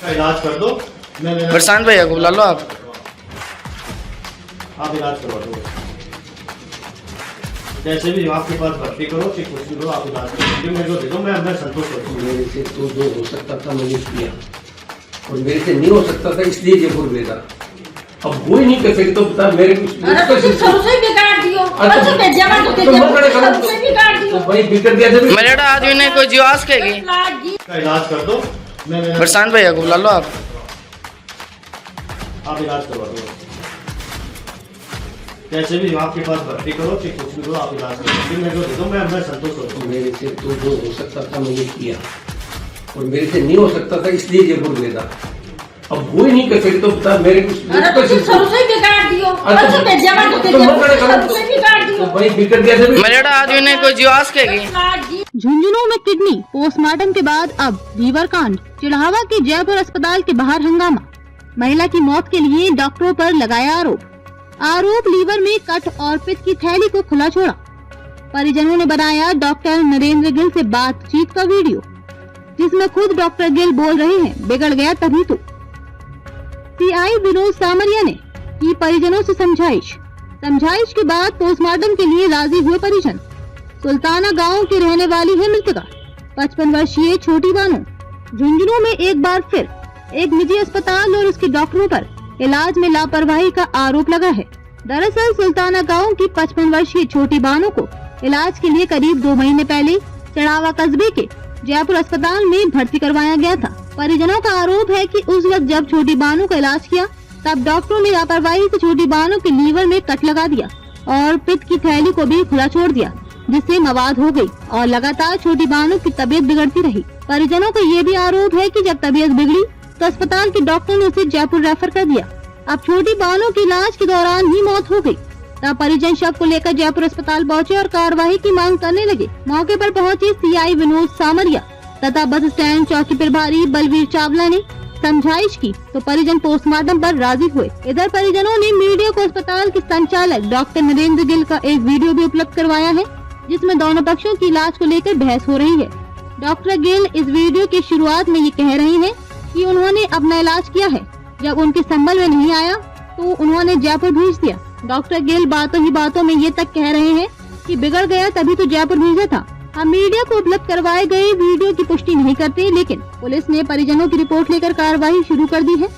इलाज कर दो। प्रशांत भैया को बुला लो आप इलाज करवा दो। जैसे भी आपके पास भर्ती करो कि कुछ भी करो, आप इलाज करो। मेरे को दे दो, मैं संतोष करता हूँ। मेरे से तो जो हो सकता था मैंने किया, और मेरे से नहीं हो सकता था इसलिए जयपुर भेजा। अब वो ही नहीं कर सकते तो बता मेरे कुछ मेरा आदमी ने कोई जीवास कहेगी। इलाज कर दो। प्रशांत भैया को बुला लो आप इलाज करवा दो। जैसे भी आपके पास भर्ती करो कि कुछ भी करो, आप इलाज करो। मेरे को दे दो, मैं संतोष करता हूँ। मेरे से तो जो हो सकता था मैंने किया, और मेरे से नहीं हो सकता था इसलिए जयपुर भेजा। अब वो ही नहीं कर सकते तो बता मेरे कुछ मेरा आदमी ने कोई जीवास कहेगी। झुंझुनू में किडनी पोस्टमार्टम के बाद अब लीवर कांड। चिल्हावा के जयपुर अस्पताल के बाहर हंगामा। महिला की मौत के लिए डॉक्टरों पर लगाया आरोप लीवर में कट और पित्त की थैली को खुला छोड़ा। परिजनों ने बनाया डॉक्टर नरेंद्र गिल से बातचीत का वीडियो, जिसमें खुद डॉक्टर गिल बोल रहे हैं, बिगड़ गया तभी तो। सीआई विनोद सामरिया ने की परिजनों से समझाइश के बाद पोस्टमार्टम के लिए राजी हुए परिजन। सुल्ताना गांव की रहने वाली है मृतका, 55 वर्षीय छोटी बानो। झुंझुनू में एक बार फिर एक निजी अस्पताल और उसके डॉक्टरों पर इलाज में लापरवाही का आरोप लगा है। दरअसल सुल्ताना गांव की 55 वर्षीय छोटी बानो को इलाज के लिए करीब 2 महीने पहले चढ़ावा कस्बे के जयपुर अस्पताल में भर्ती करवाया गया था। परिजनों का आरोप है कि उस वक्त जब छोटी बानो का इलाज किया, तब डॉक्टरों ने लापरवाही से छोटी बानो के लीवर में कट लगा दिया और पित्त की थैली को भी खुला छोड़ दिया, जिससे मवाद हो गई और लगातार छोटी बानो की तबीयत बिगड़ती रही। परिजनों का ये भी आरोप है कि जब तबीयत बिगड़ी तो अस्पताल के डॉक्टर ने उसे जयपुर रेफर कर दिया। अब छोटी बानो की इलाज के दौरान ही मौत हो गई। तब परिजन शव को लेकर जयपुर अस्पताल पहुंचे और कार्रवाई की मांग करने लगे। मौके पर पहुंचे सीआई विनोद सामरिया तथा बस स्टैंड चौकी प्रभारी बलवीर चावला ने समझाइश की तो परिजन पोस्टमार्टम पर राजी हुए। इधर परिजनों ने मीडिया को अस्पताल के संचालक डॉक्टर नरेंद्र गिल का एक वीडियो भी उपलब्ध करवाया है, जिसमें दोनों पक्षों की इलाज को लेकर बहस हो रही है। डॉक्टर गिल इस वीडियो की शुरुआत में ये कह रहे हैं कि उन्होंने अपना इलाज किया है, जब उनके संभल में नहीं आया तो उन्होंने जयपुर भेज दिया। डॉक्टर गिल बातों ही बातों में ये तक कह रहे हैं कि बिगड़ गया तभी तो जयपुर भेजा था। हम मीडिया को उपलब्ध करवाए गए वीडियो की पुष्टि नहीं करते, लेकिन पुलिस ने परिजनों की रिपोर्ट लेकर कार्रवाई शुरू कर दी है।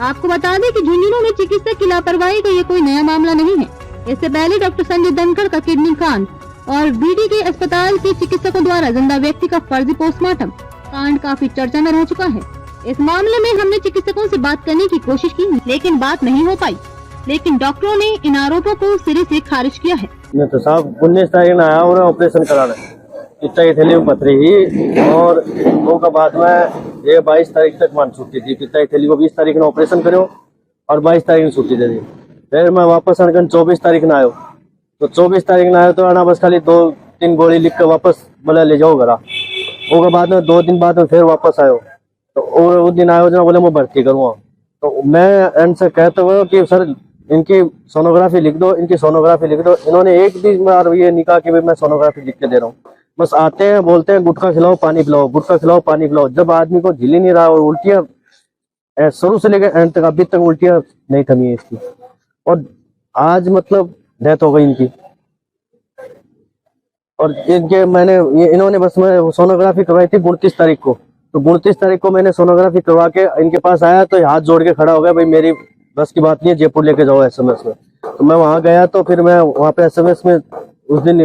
आपको बता दें कि झुंझुनू में चिकित्सक की लापरवाही का ये कोई नया मामला नहीं है। इससे पहले डॉक्टर संजय धनखड़ का किडनी कांड और बीडी के अस्पताल के चिकित्सकों द्वारा जिंदा व्यक्ति का फर्जी पोस्टमार्टम कांड काफी चर्चा में रह चुका है। इस मामले में हमने चिकित्सकों से बात करने की कोशिश की, लेकिन बात नहीं हो पाई। लेकिन डॉक्टरों ने इन आरोपों को सिरे से खारिज किया है। मैं तो साहब 19 तारीख में आया और ऑपरेशन कराना पित्ता की थैली में पथरी ही, और वो का बाद में ये 22 तारीख तक मान छुट्टी थी। पित्ता की थैली को 20 तारीख में ऑपरेशन करो और 22 तारीख में छुट्टी दे दी। फिर मैं वापस आकर 24 तारीख में आयो, तो 24 तारीख में आयो तो आना बस खाली 2-3 गोली लिख कर वापस बोला ले जाओ घरा। वो बाद में 2 दिन बाद में फिर वापस आयो, तो उस दिन आयो जना बोले मैं भर्ती करूँगा। तो मैं इनसे कहता हुआ कि सर इनकी सोनोग्राफी लिख दो, इनकी सोनोग्राफी लिख दो। इन्होंने एक भी बार ये नहीं कहा कि भाई मैं सोनोग्राफी लिख के दे रहा हूँ। बस आते हैं बोलते हैं गुटखा खिलाओ पानी पिलाओ, गुटखा खिलाओ पानी पिलाओ। जब आदमी को झिल ही नहीं रहा और उल्टियां शुरू से लेकर एंड तक अभी तक उल्टियां नहीं थमी है इसकी, और आज मतलब डेथ हो गई इनकी। और इनके इन्होंने बस मैं सोनोग्राफी करवाई थी 29 तारीख को, तो 29 तारीख को मैंने सोनोग्राफी करवा के इनके पास आया तो हाथ जोड़ के खड़ा हो गया, भाई मेरी बस की बात नहीं है, जयपुर लेके जाओ SMS में। तो मैं वहां गया तो फिर मैं वहां पे SMS में उस दिन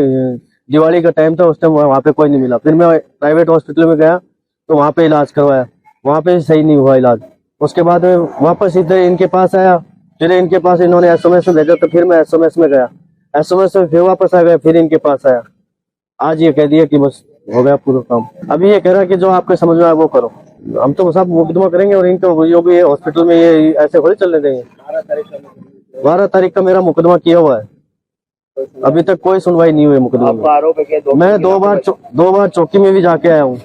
दिवाली का टाइम था, उस टाइम वहां पे कोई नहीं मिला। फिर मैं प्राइवेट हॉस्पिटल में गया तो वहां पे इलाज करवाया, वहां पे सही नहीं हुआ इलाज। उसके बाद में वापस इधर इनके पास आया, फिर इनके पास इन्होंने SMS में भेजा तो फिर मैं SMS में गया, SMS में फिर वापस आ गया, फिर इनके पास आया। आज ये कह दिया कि बस हो गया पूरा काम। अभी ये कह रहा है कि जो आपके समझ में आए वो करो। हम तो सब मुकदमा करेंगे और इनको जो भी हॉस्पिटल में ये ऐसे थोड़ी चलने देंगे। 12 तारीख का मेरा मुकदमा किया हुआ है, अभी तक कोई सुनवाई नहीं हुई मुकदमा में। मैं 2 बार चौकी में भी जाके आया हूँ,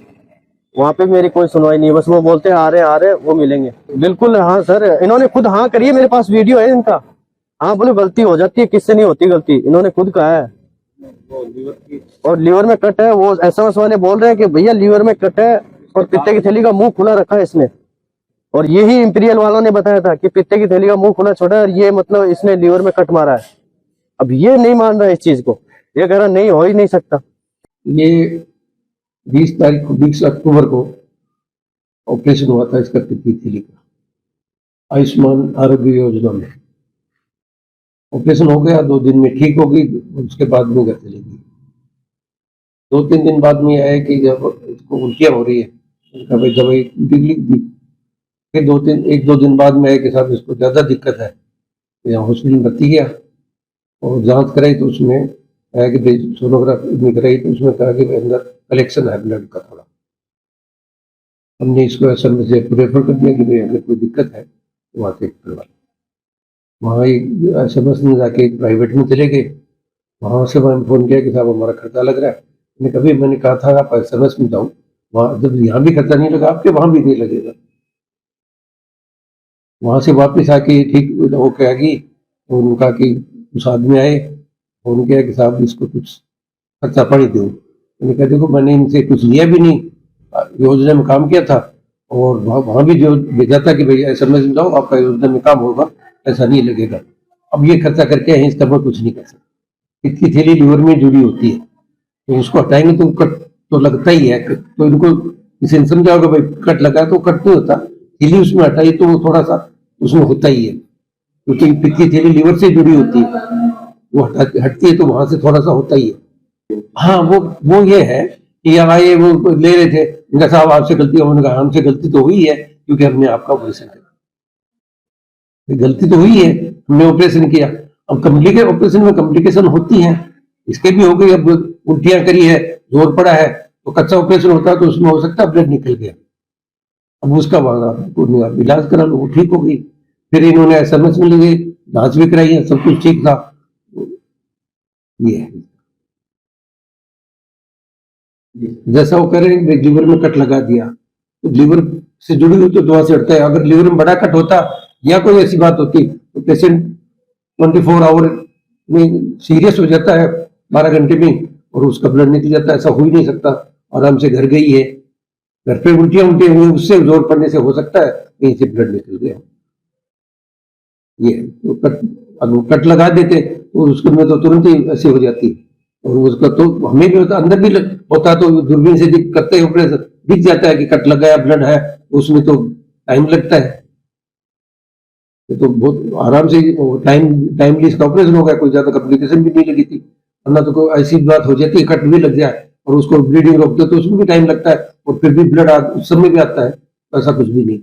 वहाँ पे मेरी कोई सुनवाई नहीं है। बस वो बोलते हैं आ रहे वो मिलेंगे। बिल्कुल हाँ सर, इन्होंने खुद हाँ करी है, मेरे पास वीडियो है इनका। हाँ बोले गलती हो जाती है, किससे नहीं होती गलती, इन्होंने खुद कहा है। और लीवर में कट है, वो SMS वाले बोल रहे हैं कि भैया लीवर में कट है और पित्ते की थैली का मुंह खुला रखा है इसने, और यही इंपीरियल वालों ने बताया था कि पित्ते की थैली का मुंह खुला छोड़ा है और ये मतलब इसने लीवर में कट मारा है। अब ये नहीं मान रहा इस चीज को, ये कह रहा नहीं हो ही नहीं सकता। ये 20 तारीख को 20 अक्टूबर को ऑपरेशन हुआ था इसका पित्ती थैली का, आयुष्मान आरोग्य योजना में। ऑपरेशन हो गया, 2 दिन में ठीक हो गई, उसके बाद में घर चली गई। 2-3 दिन बाद में आया कि जब इसको उल्टियाँ हो रही है, उनका भाई दवाई लिख दी। फिर 1-2 दिन बाद में आया कि साहब इसको ज़्यादा दिक्कत है, यहाँ हॉस्पिटल भर्ती गया और जांच कराई तो उसमें आया कि भाई सोनोग्राफी कराई तो उसमें कहा कि अंदर कलेक्शन है ब्लड का थोड़ा। हमने इसको SMS से रेफर कर दिया कि भाई अगर कोई दिक्कत है तो वहाँ से करवा लो। वहाँ SMS में जाके प्राइवेट में चले गए, वहाँ से मैंने फ़ोन किया कि साहब हमारा खर्चा लग रहा है। मैंने कहा था आप SMS में जाओ, वहाँ जब यहाँ भी खर्चा नहीं लगा आपके वहाँ भी नहीं लगेगा। वहाँ से वापस आके ठीक होके आ गई, तो उनका कि उस आदमी आए, फोन किया कि साहब इसको कुछ खर्चा पानी दो। मैंने कहा देखो मैंने इनसे कुछ लिया भी नहीं, योजना में काम किया था और वहाँ भी जो भेजा था कि भाई SMS में जाओ आपका योजना में काम होगा, ऐसा नहीं लगेगा। अब ये खर्चा करके हैं, इसका मैं कुछ नहीं कर सकता। इतनी थैली लीवर में जुड़ी होती है तो उसको हटाएंगे तो कट तो लगता ही है। तो इनको किसी ने समझाओगे भाई कट लगा तो कट नहीं होता, थैली उसमें हटाई तो वो थोड़ा सा उसमें होता ही है, क्योंकि पित्ती थैली लीवर से जुड़ी होती है, वो हटती है तो वहां से थोड़ा सा होता ही है। हाँ वो ये है कि यहाँ ये वो ले रहे थे, इनका साहब आपसे गलती है। उन्होंने कहा हमसे गलती तो हुई है क्योंकि हमने आपका ऑपरेशन किया, गलती तो हुई है, हमने ऑपरेशन किया। अब ऑपरेशन में कॉम्प्लिकेशन होती है, इसके भी हो गई। अब उल्टियां करी है, जोर पड़ा है, तो कच्चा ऑपरेशन होता तो उसमें हो सकता है ब्लड निकल गया। अब उसका वहां इलाज करा लो, वो ठीक हो गई। फिर इन्होंने SMS में लिए, जांच भी कराई है, सब कुछ ठीक था। ये है जैसा वो कह रहे हैं लीवर में कट लगा दिया, तो लीवर से जुड़ी हुई तो दवा से हटता है। अगर लीवर में बड़ा कट होता या कोई ऐसी बात होती तो पेशेंट 24 आवर में सीरियस हो जाता है, 12 घंटे में, और उसका ब्लड निकल जाता है। ऐसा हो ही नहीं सकता। आराम से घर गई है, घर पे उल्टियां हुई, उससे जोर पड़ने से हो सकता है कहीं से ब्लड निकल गया। ये तो कट लगा देते तो उसके में तो तुरंत ही ऐसी हो जाती, और उसका तो हमें भी होता, अंदर भी होता तो दूरबीन से करते ऑपरेशन दिख जाता है कि कट लगा है, ब्लड है, उसमें तो टाइम लगता है। तो बहुत आराम से टाइमली इसका ऑपरेशन हो गया, कोई ज्यादा कॉम्प्लिकेशन भी नहीं लगी थी। वरना तो कोई ऐसी बात हो जाती है कट भी लग जाए और उसको ब्लीडिंग रोकते तो उसमें भी टाइम लगता है, और फिर भी ब्लड उस समय भी आता है, ऐसा कुछ भी नहीं।